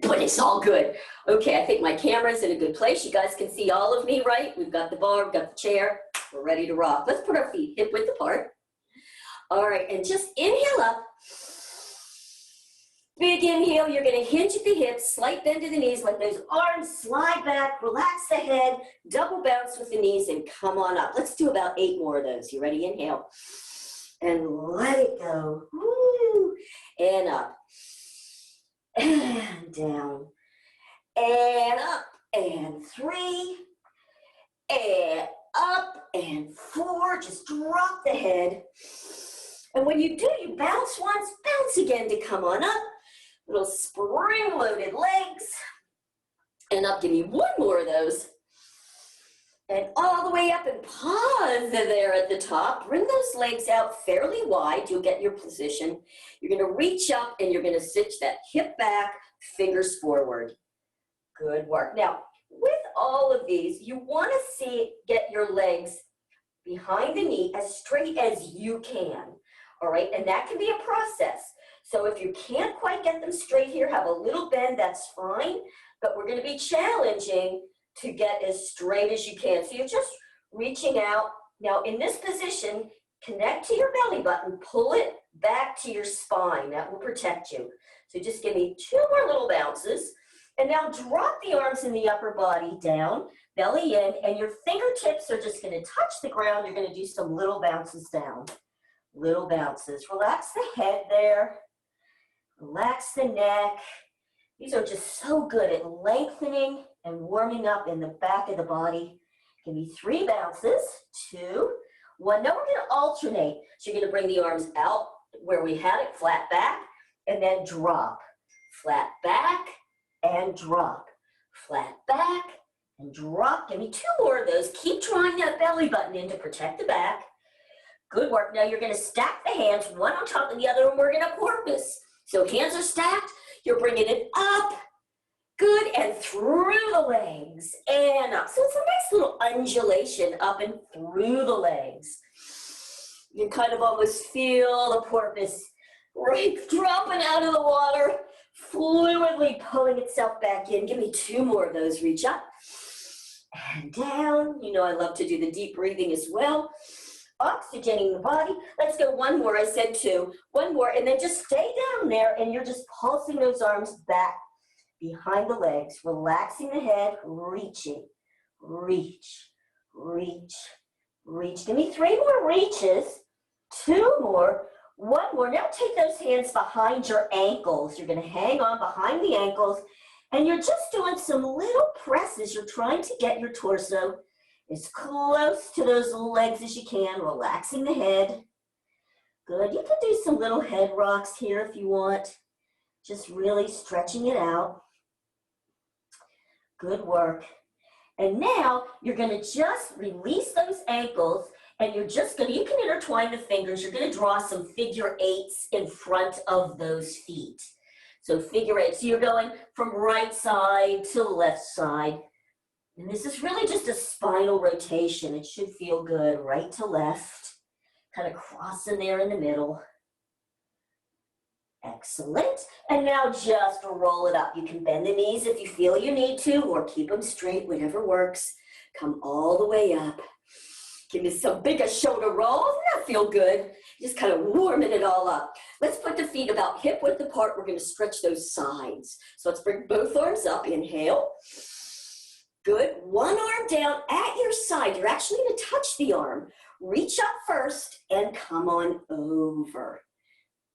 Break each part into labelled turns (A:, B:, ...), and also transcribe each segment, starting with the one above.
A: but it's all good. Okay, I think my camera's in a good place. You guys can see all of me, right? We've got the bar, we've got the chair. We're ready to rock. Let's put our feet hip width apart. All right, and just inhale up. Big inhale, you're gonna hinge at the hips, slight bend to the knees, let those arms slide back, relax the head, double bounce with the knees, and come on up. Let's do about 8 more of those. You ready? Inhale. And let it go. Woo. And up. And down. And up. And 3. And up. And 4. Just drop the head. And when you do, you bounce once, bounce again to come on up. Little spring-loaded legs. And up, give me 1 more of those. And all the way up and pause there at the top. Bring those legs out fairly wide. You'll get your position. You're gonna reach up and you're gonna cinch that hip back, fingers forward. Good work. Now, with all of these, you wanna get your legs behind the knee as straight as you can. All right, and that can be a process. So if you can't quite get them straight here, have a little bend, that's fine, but we're gonna be challenging to get as straight as you can. So you're just reaching out. Now in this position, connect to your belly button, pull it back to your spine. That will protect you. So just give me 2 more little bounces. And now drop the arms in the upper body down, belly in, and your fingertips are just gonna touch the ground. You're gonna do some little bounces down. Little bounces. Relax the head there. Relax the neck. These are just so good at lengthening and warming up in the back of the body. Give me 3 bounces, 2, 1. Now we're gonna alternate. So you're gonna bring the arms out where we had it, flat back, and then drop. Flat back and drop. Flat back and drop. Give me 2 more of those. Keep drawing that belly button in to protect the back. Good work. Now you're gonna stack the hands, one on top of the other, and we're gonna porpoise. So hands are stacked, you're bringing it up, good, and through the legs, and up. So it's a nice little undulation up and through the legs. You kind of almost feel the porpoise right dropping out of the water, fluidly pulling itself back in. Give me 2 more of those. Reach up and down. You know I love to do the deep breathing as well. Oxygening the body. Let's go 1 more. I said 2. 1 more, and then just stay down there, and you're just pulsing those arms back behind the legs, relaxing the head, reaching, reach, reach, reach. Give me 3 more reaches, 2 more, 1 more. Now take those hands behind your ankles. You're going to hang on behind the ankles, and you're just doing some little presses. You're trying to get your torso as close to those legs as you can, relaxing the head. Good. You can do some little head rocks here if you want. Just really stretching it out. Good work. And now you're going to just release those ankles, and you're just going to, you can intertwine the fingers. You're going to draw some figure 8s in front of those feet. So figure 8. So you're going from right side to left side. And this is really just a spinal rotation. It should feel good, right to left, kind of crossing there in the middle. Excellent. And now just roll it up. You can bend the knees if you feel you need to, or keep them straight, whatever works. Come all the way up. Give me some bigger shoulder rolls. Doesn't that feel good? Just kind of warming it all up. Let's put the feet about hip width apart. We're going to stretch those sides. So let's bring both arms up. Inhale. Good. 1 arm down at your side. You're actually going to touch the arm. Reach up first and come on over.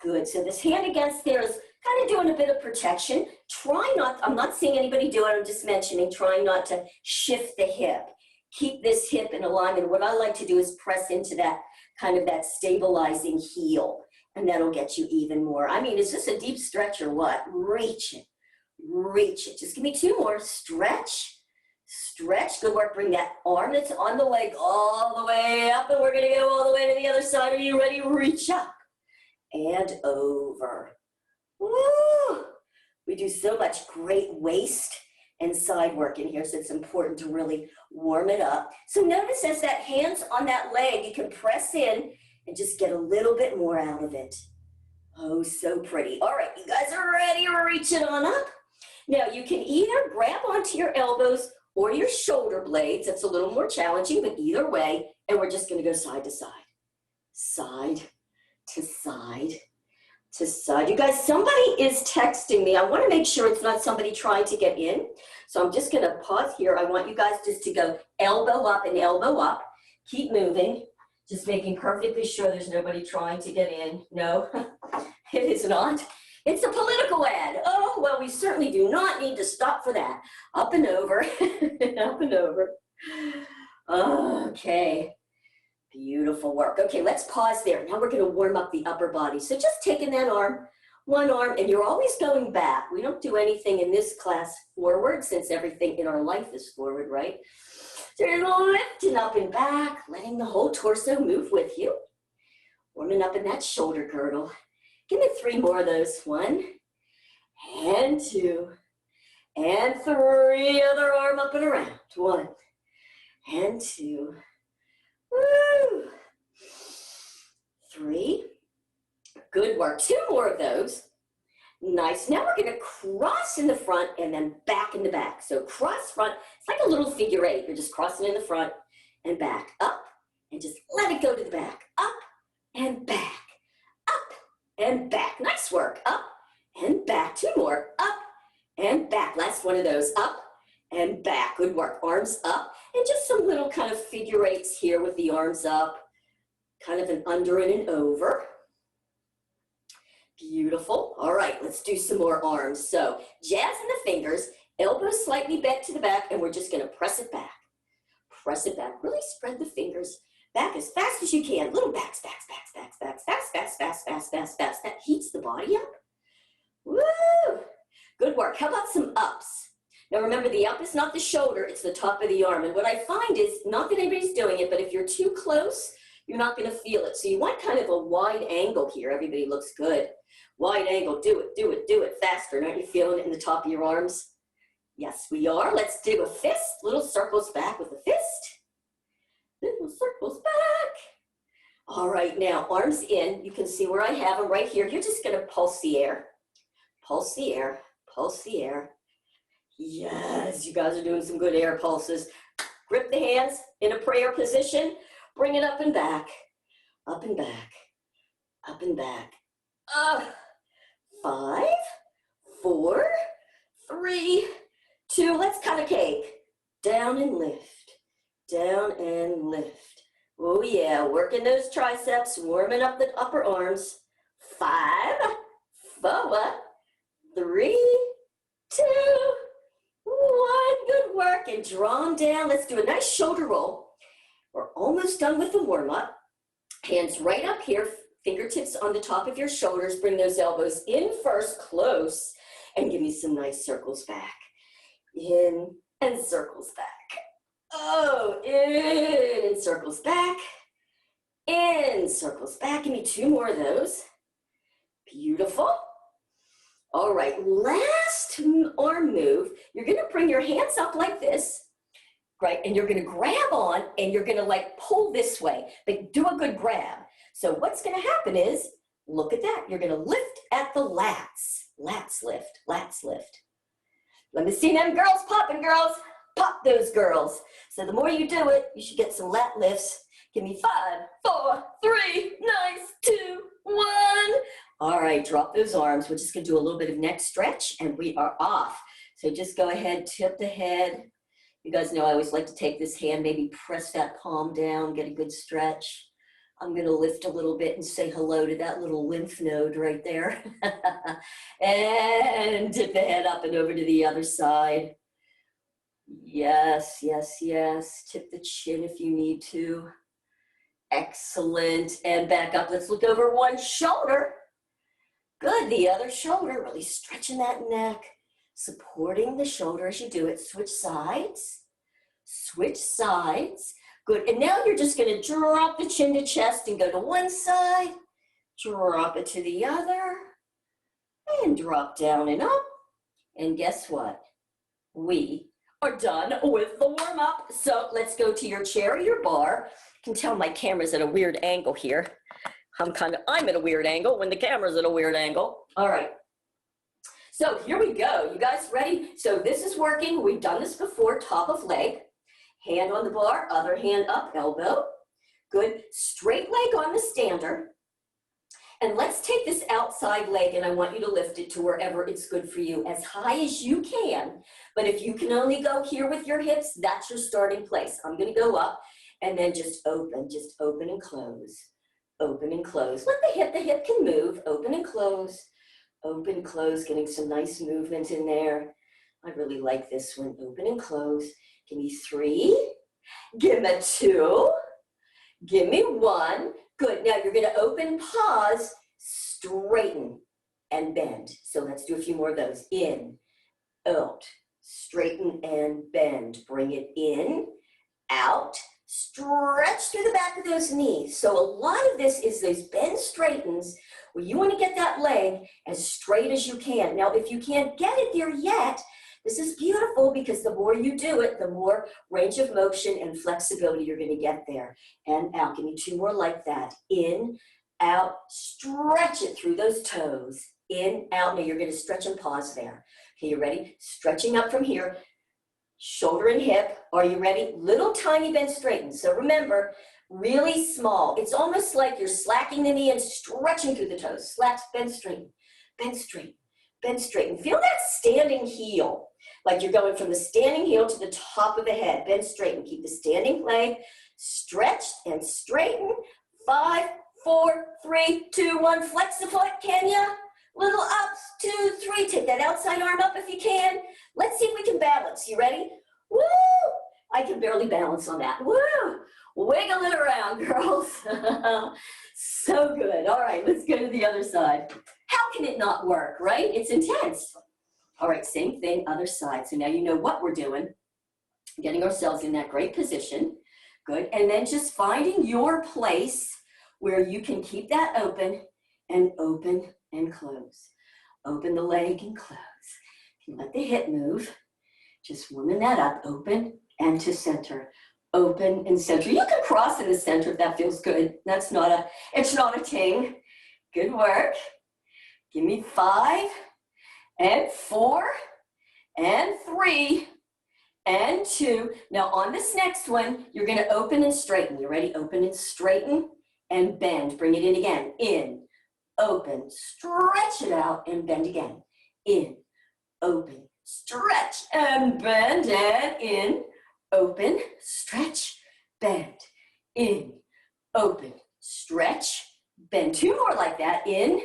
A: Good. So this hand against there is kind of doing a bit of protection. Try not, I'm not seeing anybody do it, I'm just mentioning, trying not to shift the hip. Keep this hip in alignment. What I like to do is press into that kind of that stabilizing heel, and that'll get you even more. I mean, is this a deep stretch or what? Reach it. Reach it. Just give me 2 more. Stretch. Stretch, good work. Bring that arm that's on the leg all the way up, and we're gonna go all the way to the other side. Are you ready? Reach up and over. Woo! We do so much great waist and side work in here, so it's important to really warm it up. So notice as that hand's on that leg, you can press in and just get a little bit more out of it. Oh, so pretty. All right, you guys are ready? Reach it on up. Now you can either grab onto your elbows or your shoulder blades. That's a little more challenging, but either way, and we're just gonna go side to side. Side to side to side. You guys, somebody is texting me. I wanna make sure it's not somebody trying to get in. So I'm just gonna pause here. I want you guys just to go elbow up and elbow up. Keep moving. Just making perfectly sure there's nobody trying to get in. No, it is not. It's a political ad. Oh, well, we certainly do not need to stop for that. Up and over, up and over. Okay, beautiful work. Okay, let's pause there. Now we're gonna warm up the upper body. So just taking that arm, one arm, and you're always going back. We don't do anything in this class forward since everything in our life is forward, right? So you're lifting up and back, letting the whole torso move with you. Warming up in that shoulder girdle. Give me 3 more of those. 1 and 2 and 3. Other arm up and around. 1 and 2. Woo. 3. Good work. 2 more of those. Nice. Now we're going to cross in the front and then back in the back. So cross front. It's like a little figure 8. You're just crossing in the front and back. Up and just let it go to the back. Up and back. Up and back. Nice work. Up and back. 2 more. Up and back. Last one of those. Up and back. Good work. Arms up. And just some little kind of figure 8s here with the arms up. Kind of an under and an over. Beautiful. All right, let's do some more arms. So jabs in the fingers, elbows slightly bent to the back, and we're just going to press it back. Press it back. Really spread the fingers back as fast as you can. Little backs, backs, backs, backs, backs, fast, fast, fast, fast, fast, fast. That heats the body up. Woo! Good work. How about some ups? Now remember, the up is not the shoulder, it's the top of the arm. And what I find is, not that anybody's doing it, but if you're too close, you're not going to feel it. So you want kind of a wide angle here. Everybody looks good. Wide angle, do it, do it, do it faster. Aren't you feeling it in the top of your arms? Yes, we are. Let's do a fist. Little circles back with a fist. Little circles back. All right, now arms in. You can see where I have them right here. You're just going to pulse the air. Pulse the air. Pulse the air. Yes, you guys are doing some good air pulses. Grip the hands in a prayer position. Bring it up and back. Up and back. Up and back. 5, 4, 3, 2. Let's cut a cake. Down and lift. Down and lift. Oh yeah, working those triceps, warming up the upper arms. 5, 4, 3, 2, 1. Good work. And draw them down. Let's do a nice shoulder roll. We're almost done with the warm-up. Hands right up here. Fingertips on the top of your shoulders. Bring those elbows in first, close, and give me some nice circles back. In and circles back. Oh, in and circles back. In, circles back. Give me 2 more of those. Beautiful. All right, last arm move. You're gonna bring your hands up like this, right? And you're gonna grab on and you're gonna like pull this way, but do a good grab. So what's gonna happen is, look at that. You're gonna lift at the lats. Lats lift, lats lift. Let me see them girls popping, girls. Pop those girls. So the more you do it, you should get some lat lifts. Give me 5, 4, 3, nice, 2, 1. All right, drop those arms. We're just gonna do a little bit of neck stretch and we are off. So just go ahead, tip the head. You guys know I always like to take this hand, maybe press that palm down, get a good stretch. I'm gonna lift a little bit and say hello to that little lymph node right there. And tip the head up and over to the other side. Yes, yes, yes. Tip the chin if you need to. Excellent. And back up. Let's look over one shoulder. Good. The other shoulder. Really stretching that neck. Supporting the shoulder as you do it. Switch sides. Switch sides. Good. And now you're just going to drop the chin to chest and go to one side. Drop it to the other. And drop down and up. And guess what? We are done with the warm-up. So let's go to your chair or your bar. You can tell my camera's at a weird angle here. I'm at a weird angle when the camera's at a weird angle. All right. So here we go. You guys ready? So this is working. We've done this before. Top of leg, hand on the bar, other hand up, elbow. Good. Straight leg on the stander. And let's take this outside leg, and I want you to lift it to wherever it's good for you, as high as you can. But if you can only go here with your hips, that's your starting place. I'm gonna go up and then just open and close. Open and close. Let the hip can move. Open and close. Open, close, getting some nice movement in there. I really like this one. Open and close. Give me 3. Give me 2. Give me 1. Good. Now you're going to open, pause, straighten, and bend. So let's do a few more of those. In, out, straighten and bend. Bring it in, out, stretch through the back of those knees. So a lot of this is those bend straightens where you want to get that leg as straight as you can. Now, if you can't get it there yet, this is beautiful because the more you do it, the more range of motion and flexibility you're going to get there. And out. Give me 2 more like that. In, out, stretch it through those toes. In, out. Now you're going to stretch and pause there. Okay, you ready? Stretching up from here. Shoulder and hip. Are you ready? Little tiny bend straighten. So remember, really small. It's almost like you're slacking the knee and stretching through the toes. Slack, bend, straighten, bend, straighten, bend, straighten. Feel that standing heel. Like you're going from the standing heel to the top of the head. Bend, straighten. Keep the standing leg stretched and straighten. 5, 4, 3, 2, 1. Flex the foot, can ya? Little ups, 2, 3. Take that outside arm up if you can. Let's see if we can balance. You ready? Woo! I can barely balance on that. Woo! Wiggle it around, girls. So good. All right, let's go to the other side. How can it not work, right? It's intense. All right, same thing, other side. So now you know what we're doing. Getting ourselves in that great position. Good. And then just finding your place where you can keep that open and close. Open the leg and close. You let the hip move. Just warming that up. Open and to center. Open and center. You can cross in the center if that feels good. It's not a ting. Good work. Give me 5 and 4 and 3 and 2. Now on this next one, you're going to open and straighten. You ready? Open and straighten and bend. Bring it in again. In, open, stretch it out and bend again. In, open, stretch and bend, and in, open, stretch, bend. In, open, stretch, bend. 2 more like that. In,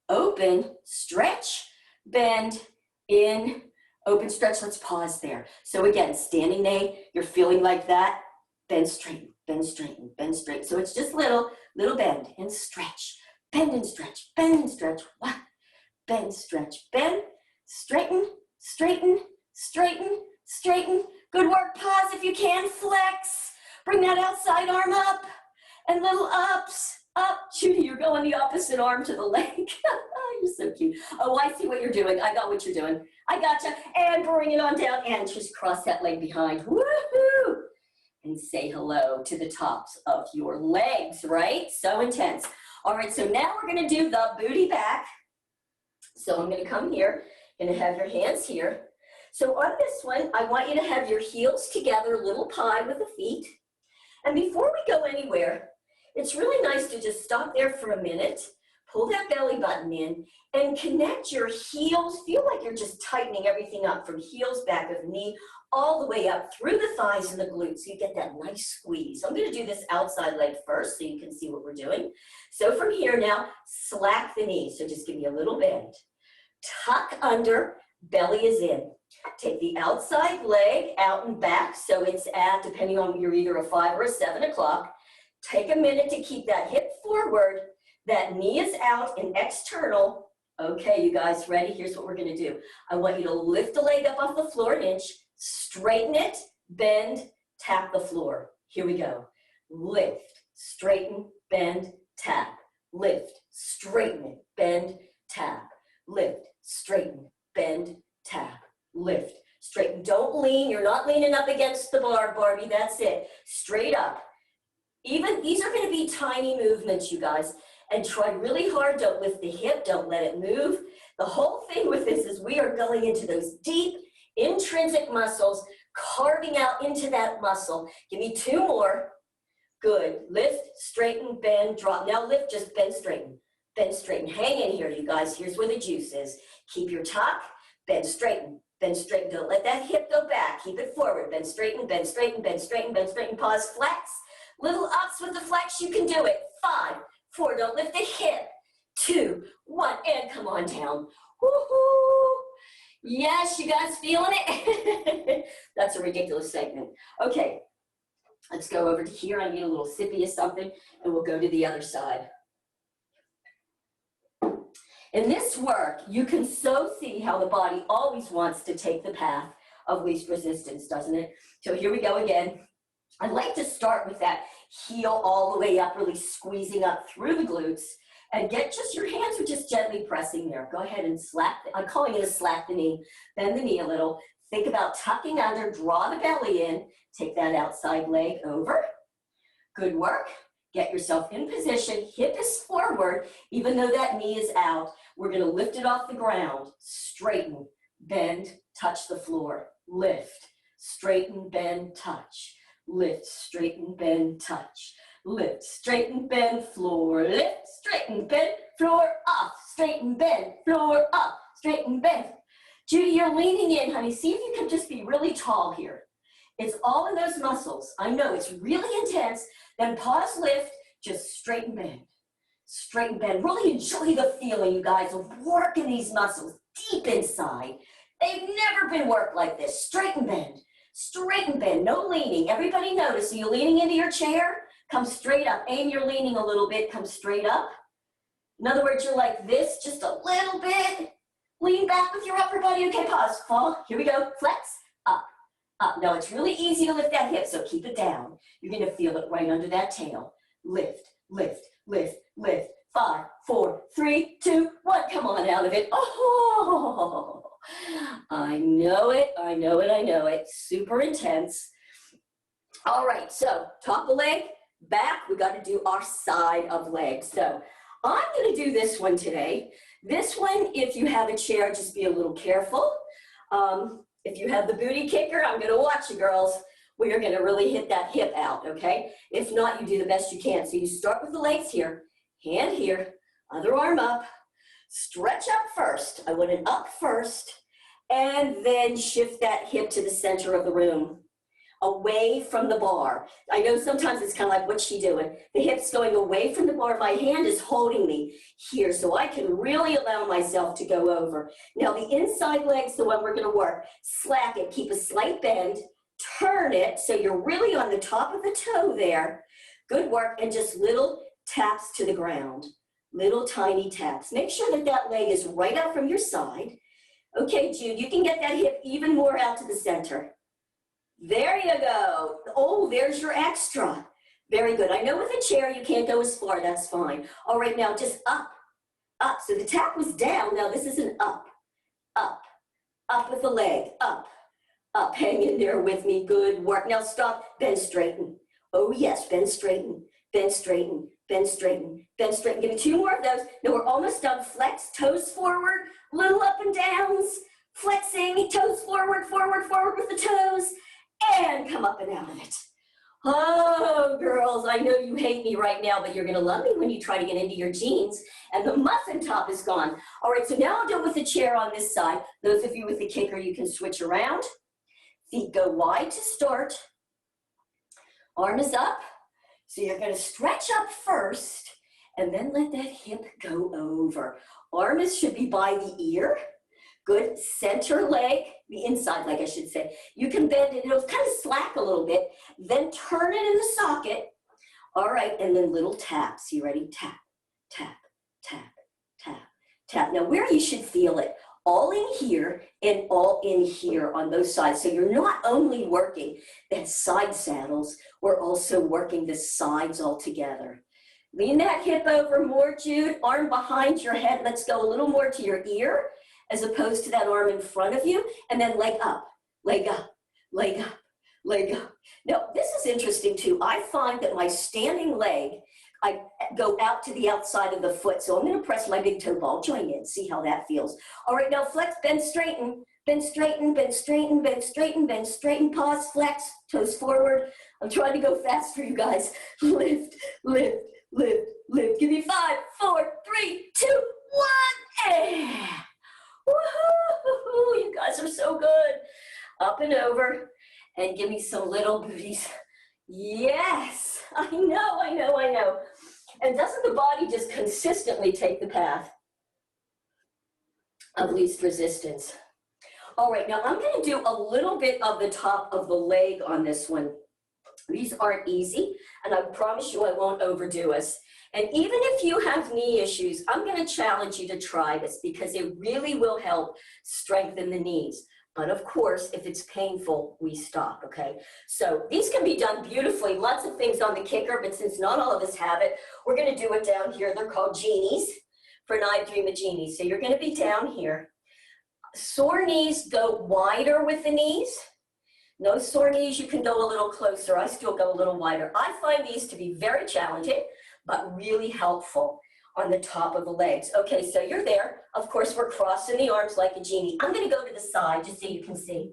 A: open, stretch, bend. In, open, stretch. Let's pause there. So again, standing there, you're feeling like that. Bend, straighten, bend, straighten, bend, straighten. So it's just little bend and stretch. Bend and stretch, bend and stretch. 1, bend, stretch, bend, straighten, straighten, straighten, straighten. Good work. Pause if you can. Flex. Bring that outside arm up and little ups. Up. Judy, you're going the opposite arm to the leg. You're so cute. Oh, I see what you're doing. I got what you're doing. I gotcha. And bring it on down and just cross that leg behind. Woohoo! And say hello to the tops of your legs, right? So intense. All right, so now we're going to do the booty back. So I'm going to come here. Going to have your hands here. So on this one, I want you to have your heels together, little pie with the feet. And before we go anywhere, it's really nice to just stop there for a minute, pull that belly button in, and connect your heels. Feel like you're just tightening everything up from heels, back of knee, all the way up through the thighs and the glutes, so you get that nice squeeze. I'm going to do this outside leg first so you can see what we're doing. So from here now, slack the knee. So just give me a little bend. Tuck under, belly is in. Take the outside leg out and back, so it's at, depending on you're either a 5 or a 7 o'clock. Take a minute to keep that hip forward, that knee is out and external. Okay, you guys ready? Here's what we're gonna do. I want you to lift the leg up off the floor an inch, straighten it, bend, tap the floor. Here we go. Lift, straighten, bend, tap. Lift, straighten it, bend, tap. Lift, straighten, bend, tap. Lift, straighten. Don't lean. You're not leaning up against the bar, Barbie. That's it. Straight up. Even these are going to be tiny movements, you guys. And try really hard. Don't lift the hip. Don't let it move. The whole thing with this is we are going into those deep intrinsic muscles, carving out into that muscle. Give me 2 more. Good. Lift, straighten, bend, drop. Now lift, just bend, straighten. Bend, straighten. Hang in here, you guys. Here's where the juice is. Keep your tuck, bend, straighten. Bend, straighten. Don't let that hip go back. Keep it forward. Bend, straighten, bend, straighten, bend, straighten, bend, straighten. Pause, flex. Little ups with the flex. You can do it. 5, 4. Don't lift the hip. 2, 1. And come on down. Woohoo! Yes, you guys feeling it? That's a ridiculous segment. Okay, let's go over to here. I need a little sippy of something, and we'll go to the other side. In this work, you can so see how the body always wants to take the path of least resistance, doesn't it? So here we go again. I like to start with that heel all the way up, really squeezing up through the glutes, and get just, your hands are just gently pressing there. Go ahead and slap, I'm calling it a slap the knee. Bend the knee a little. Think about tucking under, draw the belly in, take that outside leg over. Good work. Get yourself in position, hip is forward, even though that knee is out. We're gonna lift it off the ground. Straighten, bend, touch the floor. Lift, straighten, bend, touch. Lift, straighten, bend, touch. Lift, straighten, bend, floor. Lift, straighten, bend, floor, up. Straighten, bend, floor, up. Straighten, bend. Judy, you're leaning in, honey. See if you can just be really tall here. It's all in those muscles. I know it's really intense. Then pause, lift, just straighten, bend. Straighten, bend. Really enjoy the feeling, you guys, of working these muscles deep inside. They've never been worked like this. Straighten, bend. Straighten, bend. No leaning. Everybody notice. Are you leaning into your chair? Come straight up. Aim your leaning a little bit. Come straight up. In other words, you're like this, just a little bit. Lean back with your upper body. Okay, pause. Fall. Here we go. Flex. Up. Up. Now, it's really easy to lift that hip, so keep it down. You're going to feel it right under that tail. Lift, lift, lift, lift. 5, 4, 3, 2, 1. Come on out of it. Oh, I know it. I know it. I know it. Super intense. All right, so top of leg, back. We got to do our side of leg. So I'm going to do this one today. This one, if you have a chair, just be a little careful. If you have the booty kicker, I'm going to watch you, girls. We are going to really hit that hip out, okay? If not, you do the best you can. So you start with the legs here, hand here, other arm up, stretch up first. I want it up first, and then shift that hip to the center of the room, away from the bar. I know sometimes it's kind of like, what's she doing? The hip's going away from the bar. My hand is holding me here, so I can really allow myself to go over. Now the inside leg's the one we're gonna work. Slack it, keep a slight bend, turn it, so you're really on the top of the toe there. Good work, and just little taps to the ground. Little tiny taps. Make sure that that leg is right out from your side. Okay, Jude, you can get that hip even more out to the center. There you go. Oh, there's your extra. Very good. I know with a chair you can't go as far. That's fine. All right, now just up, up. So the tap was down. Now this is an up, up, up with the leg, up, up. Hang in there with me. Good work. Now stop. Bend, straighten. Oh, yes. Bend, straighten. Bend, straighten. Bend, straighten. Bend, straighten. Give me 2 more of those. Now we're almost done. Flex, toes forward, little up and downs. Flexing, toes forward, forward, forward with the toes. And come up and out of it. Oh, girls, I know you hate me right now, but you're going to love me when you try to get into your jeans and the muffin top is gone. All right, so now I'll do it with the chair on this side. Those of you with the kicker, you can switch around. Feet go wide to start. Arm is up. So you're going to stretch up first and then let that hip go over. Arm should be by the ear. Good. Center leg, the inside leg, I should say. You can bend it. It'll kind of slack a little bit. Then turn it in the socket. All right, and then little taps. You ready? Tap, tap, tap, tap, tap. Now where you should feel it, all in here and all in here on both sides. So you're not only working that side saddles, we're also working the sides all together. Lean that hip over more, Jude. Arm behind your head. Let's go a little more to your ear, as opposed to that arm in front of you, and then leg up, leg up, leg up, leg up. Now, this is interesting too. I find that my standing leg I go out to the outside of the foot. So I'm gonna press my big toe ball joint in, see how that feels. All right, now flex, bend, straighten, bend, straighten, bend, straighten, bend, straighten, bend, straighten, pause, flex, toes forward. I'm trying to go fast for you guys. Lift, lift, lift, lift. Give me 5, 4, 3, 2, 1, and woohoo! You guys are so good. Up and over, and give me some little booties. Yes, I know, I know, I know. And doesn't the body just consistently take the path of least resistance? All right, now I'm going to do a little bit of the top of the leg on this one. These aren't easy, and I promise you I won't overdo us. And even if you have knee issues, I'm going to challenge you to try this because it really will help strengthen the knees. But of course, if it's painful, we stop, okay? So these can be done beautifully. Lots of things on the kicker, but since not all of us have it, we're gonna do it down here. They're called genies for Night Dream of Genies. So you're gonna be down here. Sore knees, go wider with the knees. No sore knees, you can go a little closer. I still go a little wider. I find these to be very challenging, but really helpful on the top of the legs. Okay, so you're there. Of course, we're crossing the arms like a genie. I'm gonna go to the side just so you can see.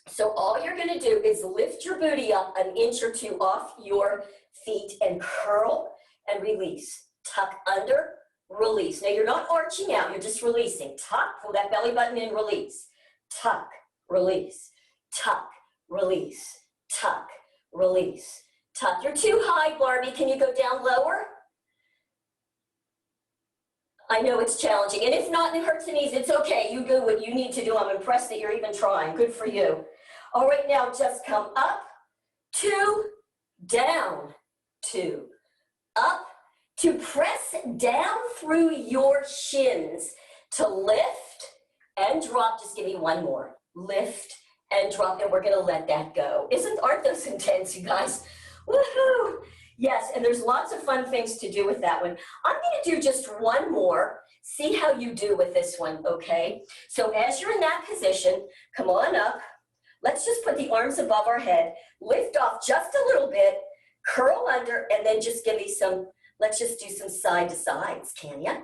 A: So all you're gonna do is lift your booty up an inch or two off your feet and curl and release. Tuck under, release. Now you're not arching out, you're just releasing. Tuck, pull that belly button in, release. Tuck, release. Tuck, release. Tuck, release. Tuck. You're too high, Barbie. Can you go down lower? I know it's challenging, and if not, and it hurts the knees, it's okay. You do what you need to do. I'm impressed that you're even trying. Good for you. All right, now just come up, 2, down, 2, up, to press down through your shins, to lift and drop. Just give me one more. Lift and drop, and we're gonna let that go. Aren't those intense, you guys? Woohoo! Yes, and there's lots of fun things to do with that one. I'm gonna do just one more. See how you do with this one, okay? So as you're in that position, come on up. Let's just put the arms above our head. Lift off just a little bit, curl under, and then just give me some, let's just do some side to sides, can ya?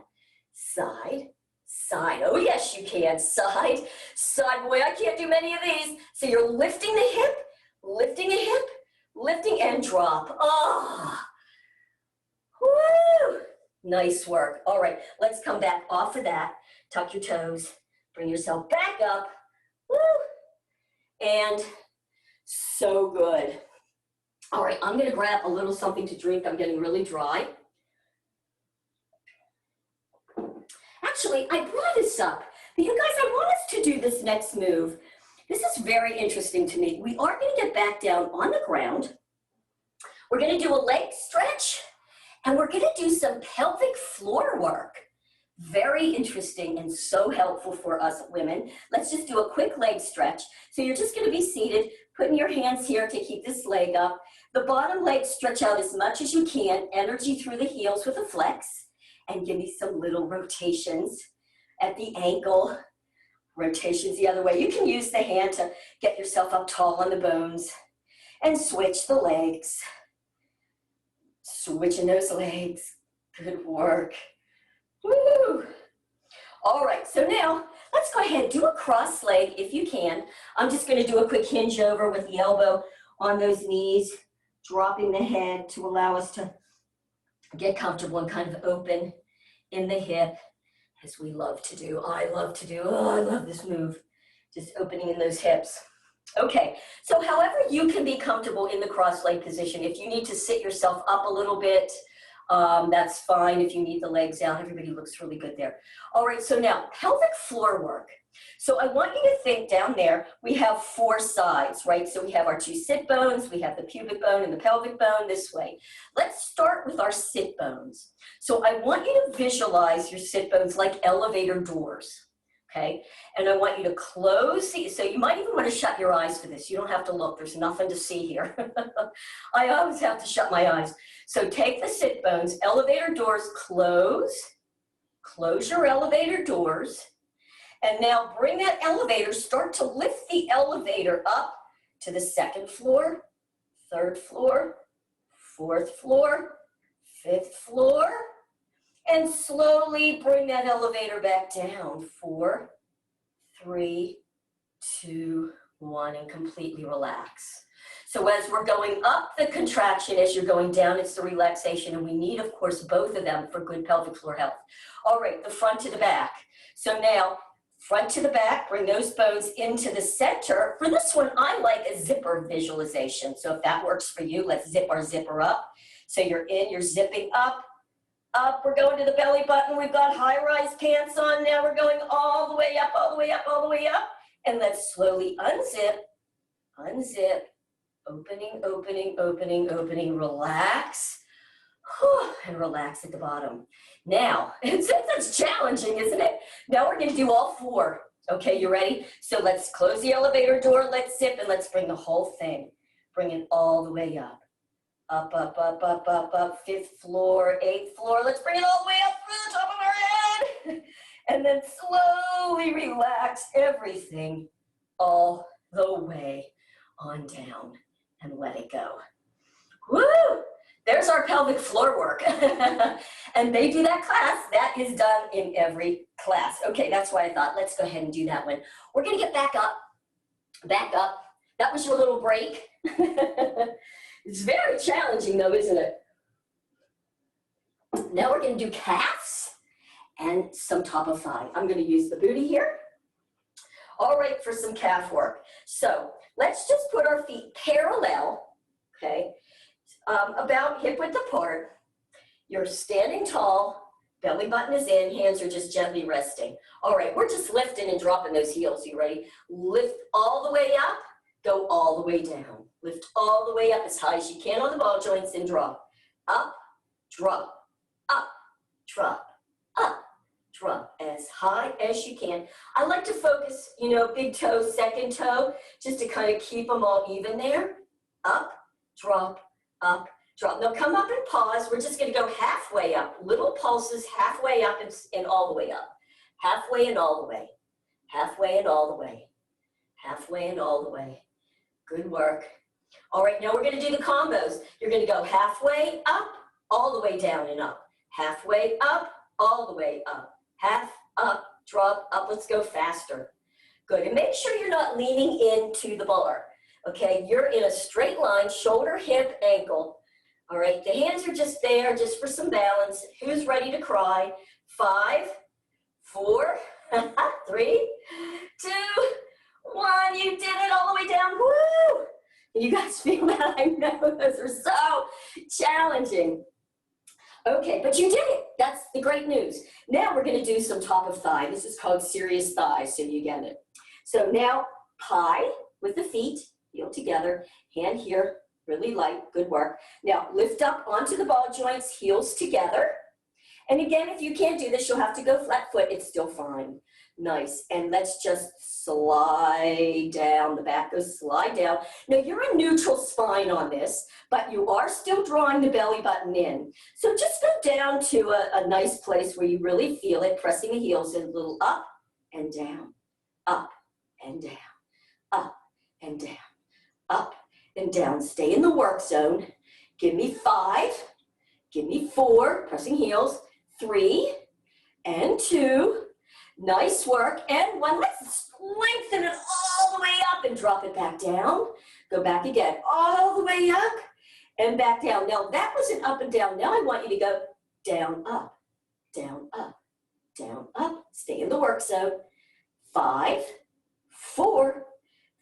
A: Side, side. Oh yes, you can. Side, side. Boy, I can't do many of these. So you're lifting the hip, lifting a hip, lifting and drop. Oh, woo! Nice work. All right, let's come back off of that. Tuck your toes, bring yourself back up. Woo! And so good. All right, I'm gonna grab a little something to drink. I'm getting really dry. Actually, I brought this up because guys, I want us to do this next move. This is very interesting to me. We are going to get back down on the ground. We're going to do a leg stretch, and we're going to do some pelvic floor work. Very interesting and so helpful for us women. Let's just do a quick leg stretch. So you're just going to be seated, putting your hands here to keep this leg up. The bottom leg stretch out as much as you can, energy through the heels with a flex, and give me some little rotations at the ankle. Rotations the other way. You can use the hand to get yourself up tall on the bones and switch the legs. Switching those legs. Good work. Woo! All right, so now let's go ahead, do a cross leg if you can. I'm just going to do a quick hinge over with the elbow on those knees, dropping the head to allow us to get comfortable and kind of open in the hip. As we love to do, I love to do. Oh, I love this move. Just opening in those hips. Okay, so however you can be comfortable in the cross leg position. If you need to sit yourself up a little bit, that's fine. If you need the legs out, everybody looks really good there. All right, so now pelvic floor work. So I want you to think down there, we have 4 sides, right? So we have our 2 sit bones, we have the pubic bone and the pelvic bone this way. Let's start with our sit bones. So I want you to visualize your sit bones like elevator doors, okay? And I want you to close, so you might even want to shut your eyes for this. You don't have to look, there's nothing to see here. I always have to shut my eyes. So take the sit bones, elevator doors, close your elevator doors. And now bring that elevator, start to lift the elevator up to the 2nd floor, 3rd floor, 4th floor, 5th floor, and slowly bring that elevator back down. 4, 3, 2, 1, and completely relax. So as we're going up the contraction, as you're going down, it's the relaxation, and we need, of course, both of them for good pelvic floor health. All right, the front to the back. So now, front to the back, bring those bones into the center. For this one, I like a zipper visualization. So if that works for you, let's zip our zipper up. So you're in, you're zipping up, up. We're going to the belly button. We've got high-rise pants on now. We're going all the way up, all the way up, all the way up. And let's slowly unzip, unzip. Opening, opening, opening, opening, relax, and relax at the bottom. Now, it's challenging, isn't it? Now we're gonna do all 4. Okay, you ready? So let's close the elevator door, let's zip, and let's bring the whole thing. Bring it all the way up. Up, up, up, up, up, up, 5th floor, 8th floor. Let's bring it all the way up through the top of our head. And then slowly relax everything all the way on down. And let it go. Woo! There's our pelvic floor work. And they do that class. That is done in every class. Okay, that's why I thought, let's go ahead and do that one. We're gonna get back up. Back up. That was your little break. It's very challenging though, isn't it? Now we're gonna do calves and some top of thigh. I'm gonna use the booty here. All right, for some calf work. So let's just put our feet parallel, okay, about hip width apart. You're standing tall, belly button is in, hands are just gently resting. All right, we're just lifting and dropping those heels. You ready? Lift all the way up, go all the way down. Lift all the way up as high as you can on the ball joints and drop. Up, drop, up, drop, up. Drop as high as you can. I like to focus, you know, big toe, second toe, just to kind of keep them all even there. Up, drop, up, drop. Now come up and pause. We're just going to go halfway up. Little pulses halfway up and all the way up. Halfway and all the way. Halfway and all the way. Halfway and all the way. Good work. All right, now we're going to do the combos. You're going to go halfway up, all the way down and up. Halfway up, all the way up. Half, up, drop, up. Let's go faster. Good. And make sure you're not leaning into the bar. Okay, you're in a straight line, shoulder, hip, ankle. All right, the hands are just there, just for some balance. Who's ready to cry? 5, 4, 3, 2, 1. You did it all the way down. Woo! You guys feel that? I know those are so challenging. Okay, but you did it. That's the great news. Now we're going to do some top of thigh. This is called serious thigh, so you get it. So now pie with the feet, heel together, hand here, really light, good work. Now lift up onto the ball joints, heels together. And again, if you can't do this, you'll have to go flat foot. It's still fine. Nice. And let's just slide down. The back goes slide down. Now you're a neutral spine on this, but you are still drawing the belly button in. So just go down to a nice place where you really feel it, pressing the heels in, a little up and down, up and down, up and down, up and down. Stay in the work zone. Give me 5, give me 4, pressing heels, 3 and 2. Nice work. And 1. Let's lengthen it all the way up and drop it back down. Go back again, all the way up and back down. Now that was an up and down. Now I want you to go down, up, down, up, down, up. Stay in the work zone. 5, 4,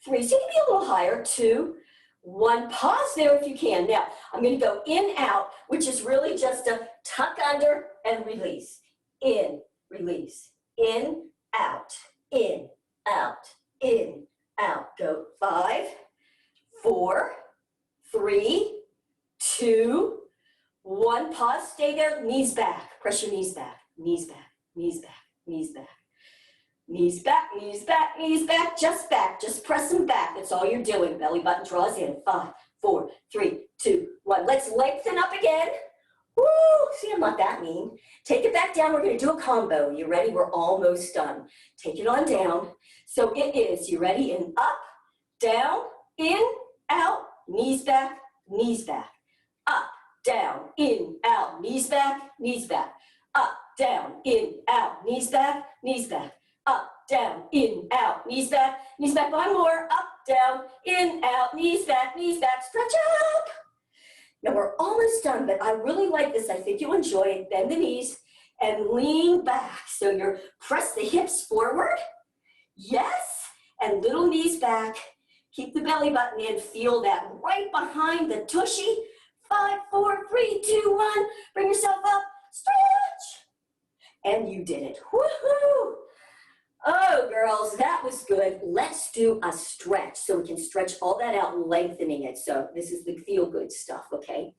A: 3. So you can be a little higher. 2, 1. Pause there if you can. Now I'm going to go in, out, which is really just a tuck under and release. In, release. In, out, in, out, in, out. Go 5, 4, 3, 2, 1. Pause, stay there, knees back. Press your knees back, knees back, knees back, knees back. Knees back, knees back, knees back, just back. Just press them back. That's all you're doing. Belly button draws in. 5, 4, 3, 2, 1. Let's lengthen up again. Woo! See, I'm not that mean. Take it back down. We're going to do a combo. You ready? We're almost done. Take it on down. So it is, you ready? And up, down, in, out, knees back, up, down, in, out, knees back, up, down, in, out, knees back, up, down, in, out, knees back, one more, up, down, in, out, knees back, stretch up. Now we're almost done, but I really like this. I think you'll enjoy it. Bend the knees and lean back. So you're press the hips forward, yes, and little knees back. Keep the belly button in, feel that right behind the tushy. 5, 4, 3, 2, 1. Bring yourself up, stretch. And you did it, woohoo. Oh, girls, that was good. Let's do a stretch so we can stretch all that out, lengthening it. So this is the feel-good stuff, okay?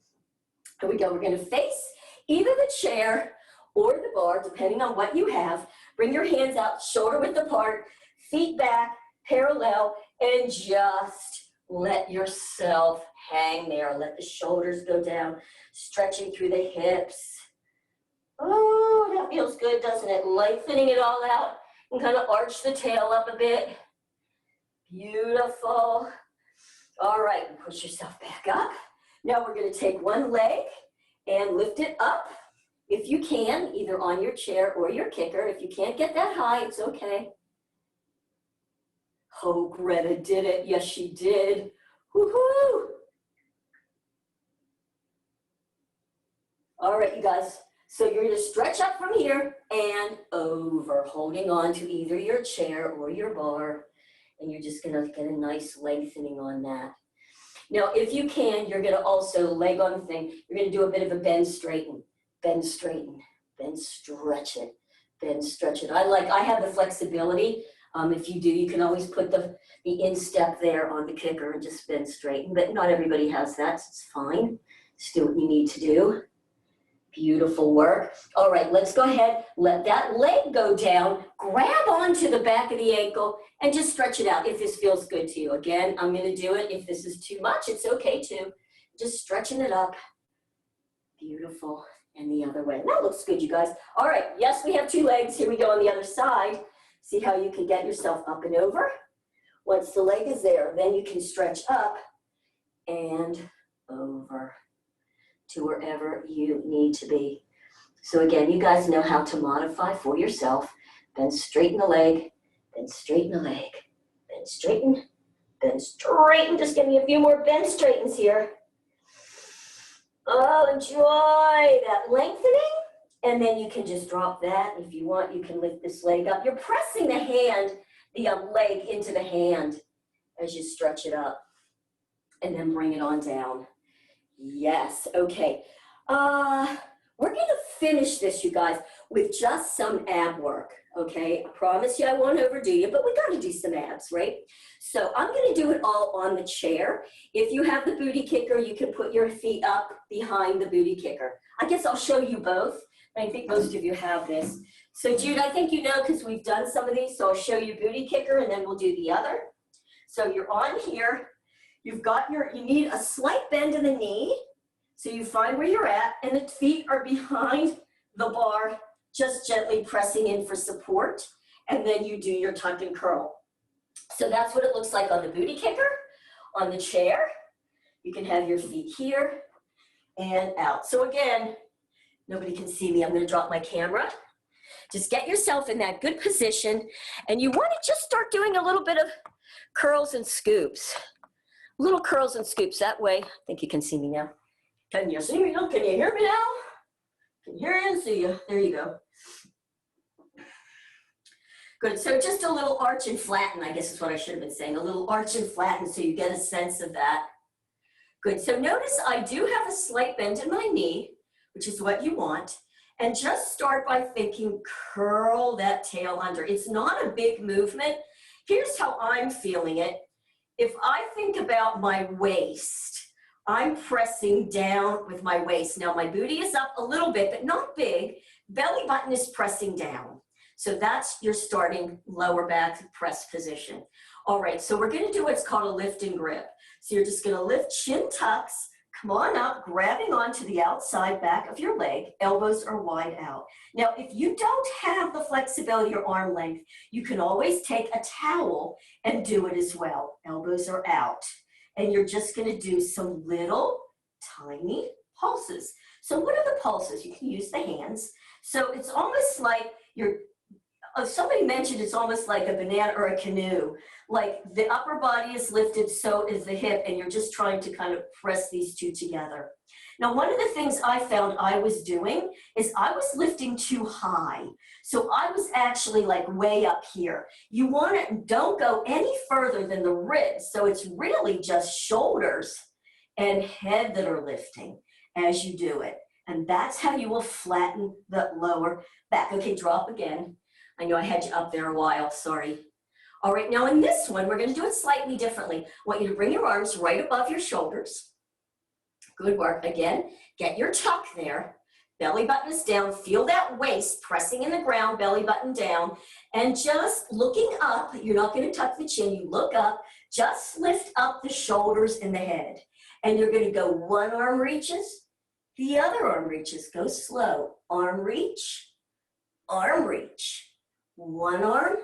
A: Here we go. We're going to face either the chair or the bar, depending on what you have. Bring your hands out, shoulder width apart, feet back, parallel, and just let yourself hang there. Let the shoulders go down, stretching through the hips. Oh, that feels good, doesn't it? Lengthening it all out. And kind of arch the tail up a bit. Beautiful. All right, push yourself back up. Now we're going to take one leg and lift it up. If you can, either on your chair or your kicker. If you can't get that high, it's okay. Oh, Greta did it. Yes, she did. Woohoo! All right, you guys. So you're going to stretch up from here and over, holding on to either your chair or your bar, and you're just going to get a nice lengthening on that. Now, if you can, you're going to also leg on thing. You're going to do a bit of a bend, straighten, bend, straighten, bend, stretch it, bend, stretch it. I have the flexibility. If you do, you can always put the instep there on the kicker and just bend, straighten, but not everybody has that, so it's fine. Just do what you need to do. Beautiful work. All right, let's go ahead, let that leg go down, grab onto the back of the ankle, and just stretch it out if this feels good to you. Again, I'm gonna do it. If this is too much, it's okay too. Just stretching it up. Beautiful, and the other way. That looks good, you guys. All right, yes, we have 2 legs. Here we go on the other side. See how you can get yourself up and over. Once the leg is there, then you can stretch up and over to wherever you need to be. So again, you guys know how to modify for yourself. Then straighten the leg, then straighten the leg, then straighten, then straighten. Just give me a few more bend straightens here. Oh, enjoy that lengthening. And then you can just drop that. If you want, you can lift this leg up. You're pressing the hand, the leg into the hand as you stretch it up. And then bring it on down. Yes, okay. We're gonna finish this, you guys, with just some ab work, okay? I promise you I won't overdo you, but we gotta do some abs, right? So I'm gonna do it all on the chair. If you have the booty kicker, you can put your feet up behind the booty kicker. I guess I'll show you both. I think most of you have this. So Jude, I think you know because we've done some of these, so I'll show you booty kicker and then we'll do the other. So you're on here. You've got you need a slight bend in the knee. So you find where you're at and the feet are behind the bar, just gently pressing in for support. And then you do your tuck and curl. So that's what it looks like on the booty kicker. On the chair, you can have your feet here and out. So again, nobody can see me. I'm going to drop my camera. Just get yourself in that good position. And you want to just start doing a little bit of curls and scoops. Little curls and scoops. That way, I think you can see me now. Can you see me now? Can you hear me now? Can you hear and see you? There you go. Good. So just a little arch and flatten, I guess is what I should have been saying. A little arch and flatten so you get a sense of that. Good. So notice I do have a slight bend in my knee, which is what you want. And just start by thinking, curl that tail under. It's not a big movement. Here's how I'm feeling it. If I think about my waist, I'm pressing down with my waist. Now my booty is up a little bit, but not big. Belly button is pressing down. So that's your starting lower back press position. All right, so we're gonna do what's called a lift and grip. So you're just gonna lift, chin tucks, come on up, grabbing onto the outside back of your leg. Elbows are wide out. Now, if you don't have the flexibility or arm length, you can always take a towel and do it as well. Elbows are out. And you're just gonna do some little tiny pulses. So what are the pulses? You can use the hands. So it's almost like somebody mentioned it's almost like a banana or a canoe. Like the upper body is lifted, so is the hip, and you're just trying to kind of press these two together. Now, one of the things I found I was doing is I was lifting too high. So I was actually like way up here. You want to, don't go any further than the ribs. So it's really just shoulders and head that are lifting as you do it. And that's how you will flatten the lower back. Okay, drop again. I know I had you up there a while, sorry. All right, now in this one, we're gonna do it slightly differently. I want you to bring your arms right above your shoulders. Good work. Again, get your tuck there. Belly button is down. Feel that waist pressing in the ground, belly button down. And just looking up, you're not gonna tuck the chin, you look up, just lift up the shoulders and the head. And you're gonna go one arm reaches, the other arm reaches. Go slow. Arm reach, one arm,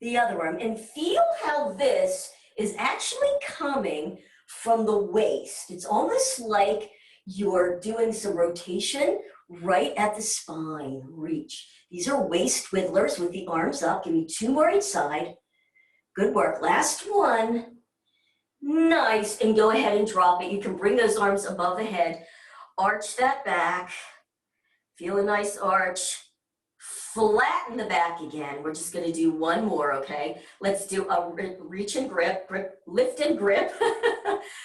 A: the other arm. And feel how this is actually coming from the waist. It's almost like you're doing some rotation right at the spine. Reach. These are waist twiddlers with the arms up. Give me 2 more each side. Good work. Last one. Nice. And go ahead and drop it. You can bring those arms above the head. Arch that back. Feel a nice arch. Flatten the back again. We're just going to do one more, okay? Let's do a reach and grip, lift and grip.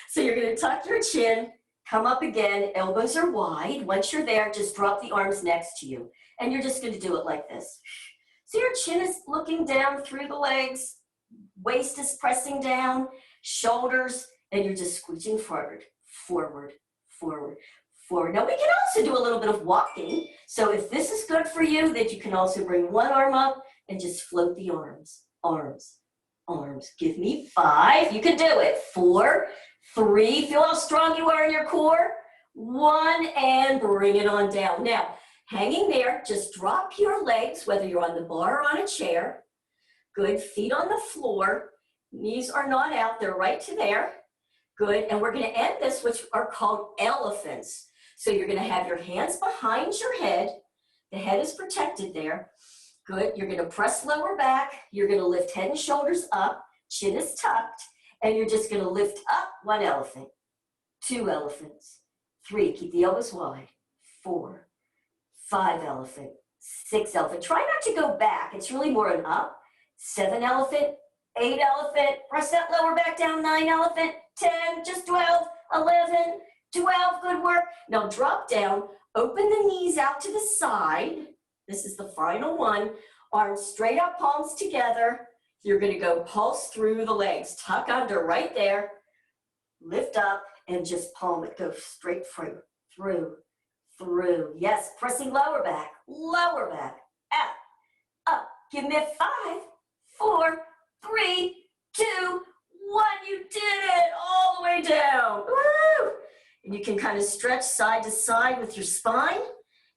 A: So you're going to tuck your chin, come up again, elbows are wide. Once you're there, just drop the arms next to you. And you're just going to do it like this. So your chin is looking down through the legs, waist is pressing down, shoulders, and you're just scooching forward, forward, forward, forward. Now we can also do a little bit of walking. So if this is good for you, that you can also bring one arm up and just float the arms, arms, arms. Give me 5. You can do it. 4, 3. Feel how strong you are in your core. 1, and bring it on down. Now, hanging there, just drop your legs, whether you're on the bar or on a chair. Good. Feet on the floor. Knees are not out. They're right to there. Good. And we're going to end this, which are called elephants. So you're going to have your hands behind your head. The head is protected there. Good. You're going to press lower back. You're going to lift head and shoulders up. Chin is tucked. And you're just going to lift up 1 elephant, 2 elephants, 3. Keep the elbows wide. 4, 5 elephant, 6 elephant. Try not to go back. It's really more an up. 7 elephant, 8 elephant. Press that lower back down. 9 elephant, 10, just 12, 11, 12, good work. Now drop down, open the knees out to the side. This is the final one. Arms straight up, palms together. You're gonna go pulse through the legs. Tuck under right there. Lift up and just palm it. Go straight through, through. Yes, pressing lower back, up, up. Give me 5, 4, 3, 2, 1. You did it all the way down. Woo! And you can kind of stretch side to side with your spine.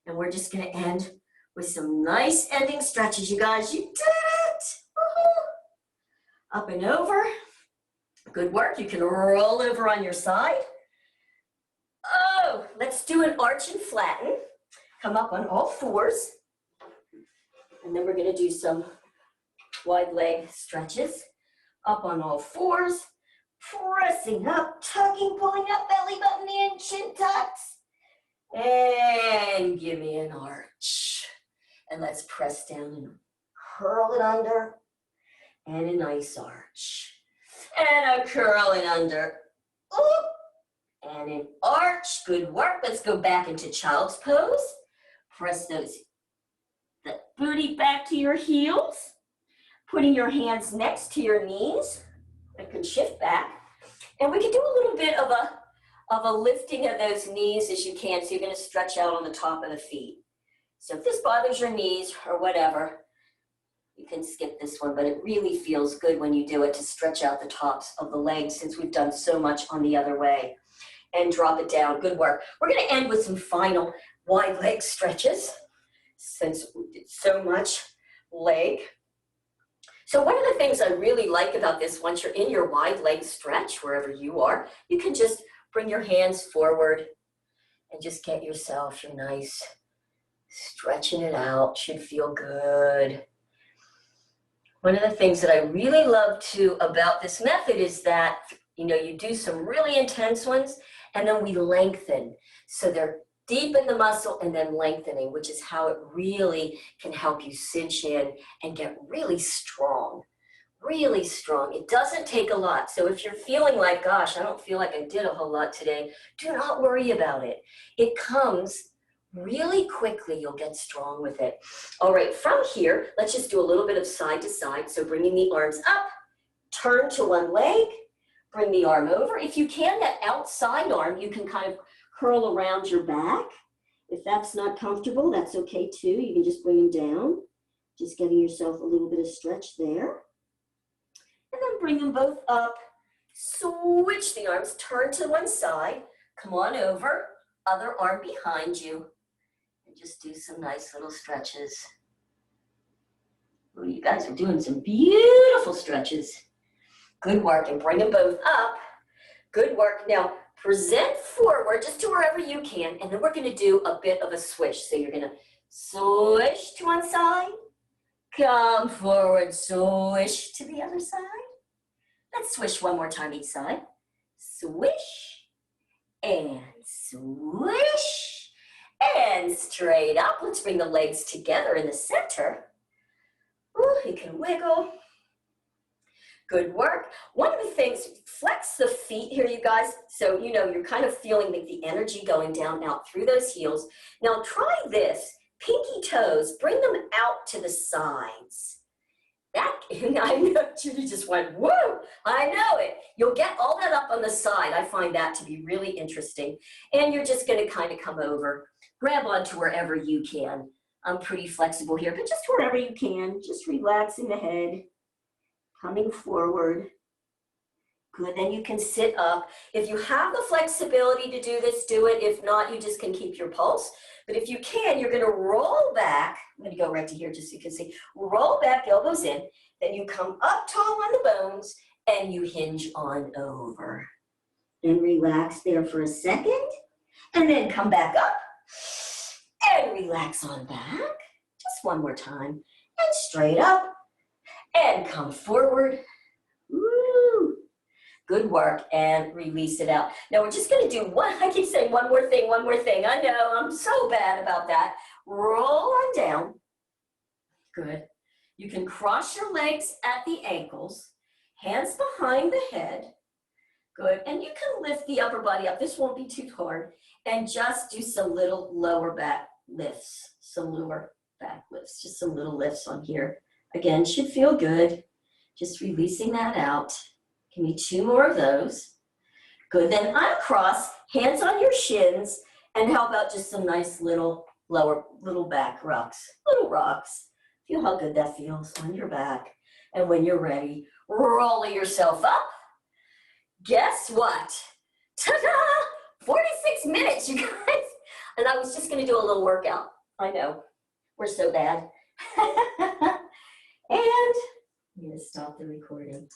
A: And we're just going to end with some nice ending stretches. You guys, you did it. Woo-hoo. Up and over. Good work. You can roll over on your side. Oh, let's do an arch and flatten. Come up on all 4s. And then we're going to do some wide leg stretches. Up on all 4s. Pressing up, tucking, pulling up, belly button in, chin tucks. And give me an arch. And let's press down and curl it under. And a nice arch. And a curl it under. Oop. And an arch. Good work. Let's go back into child's pose. Press the booty back to your heels. Putting your hands next to your knees. It can shift back. And we can do a little bit of a lifting of those knees as you can. So you're going to stretch out on the top of the feet. So if this bothers your knees or whatever, you can skip this one, but it really feels good when you do it to stretch out the tops of the legs since we've done so much on the other way. And drop it down. Good work. We're going to end with some final wide leg stretches since we did so much leg. So one of the things I really like about this, once you're in your wide leg stretch, wherever you are, you can just bring your hands forward
B: and just get yourself your nice, stretching it out, should feel good. One of the things that I really love too about this method is that, you know, you do some really intense ones and then we lengthen. So they're deep in the muscle and then lengthening, which is how it really can help you cinch in and get really strong. Really strong. It doesn't take a lot. So if you're feeling like, gosh, I don't feel like I did a whole lot today, do not worry about it. It comes really quickly. You'll get strong with it. All right, from here, let's just do a little bit of side to side. So bringing the arms up, turn to one leg, bring the arm over. If you can, that outside arm, you can kind of curl around your back. If that's not comfortable, that's okay too. You can just bring them down, just getting yourself a little bit of stretch there. And then bring them both up, switch the arms, turn to one side, come on over, other arm behind you, and just do some nice little stretches. Oh, you guys are doing some beautiful stretches. Good work, and bring them both up. Good work. Now, present forward, just to wherever you can, and then we're gonna do a bit of a swish. So you're gonna swish to one side, come forward, swish to the other side. Let's swish one more time each side. Swish, and swish, and straight up. Let's bring the legs together in the center. Ooh, you can wiggle. Good work. One of the things, flex the feet here, you guys. So, you know, you're kind of feeling the energy going down out through those heels. Now try this. Pinky toes, bring them out to the sides. That, I know Judy just went, whoa, I know it. You'll get all that up on the side. I find that to be really interesting. And you're just gonna kind of come over, grab onto wherever you can. I'm pretty flexible here, but just wherever you can, just relaxing the head, coming forward. Good, then you can sit up. If you have the flexibility to do this, do it. If not, you just can keep your pulse. But if you can, you're gonna roll back. I'm gonna go right to here just so you can see. Roll back, elbows in. Then you come up tall on the bones and you hinge on over. And relax there for a second. And then come back up and relax on back. Just one more time. And straight up and come forward. Woo. Good work, and release it out. Now we're just gonna do one, I keep saying one more thing. I know, I'm so bad about that. Roll on down. Good. You can cross your legs at the ankles, hands behind the head. Good, and you can lift the upper body up. This won't be too hard. And just do some little lower back lifts. Just some little lifts on here. Again, should feel good. Just releasing that out. Give me 2 more of those. Good, then uncross, hands on your shins, and how about just some nice little back rocks, little rocks. Feel how good that feels on your back. And when you're ready, roll yourself up. Guess what? Ta-da! 46 minutes, you guys. And I was just gonna do a little workout. I know, we're so bad. And I'm gonna stop the recording.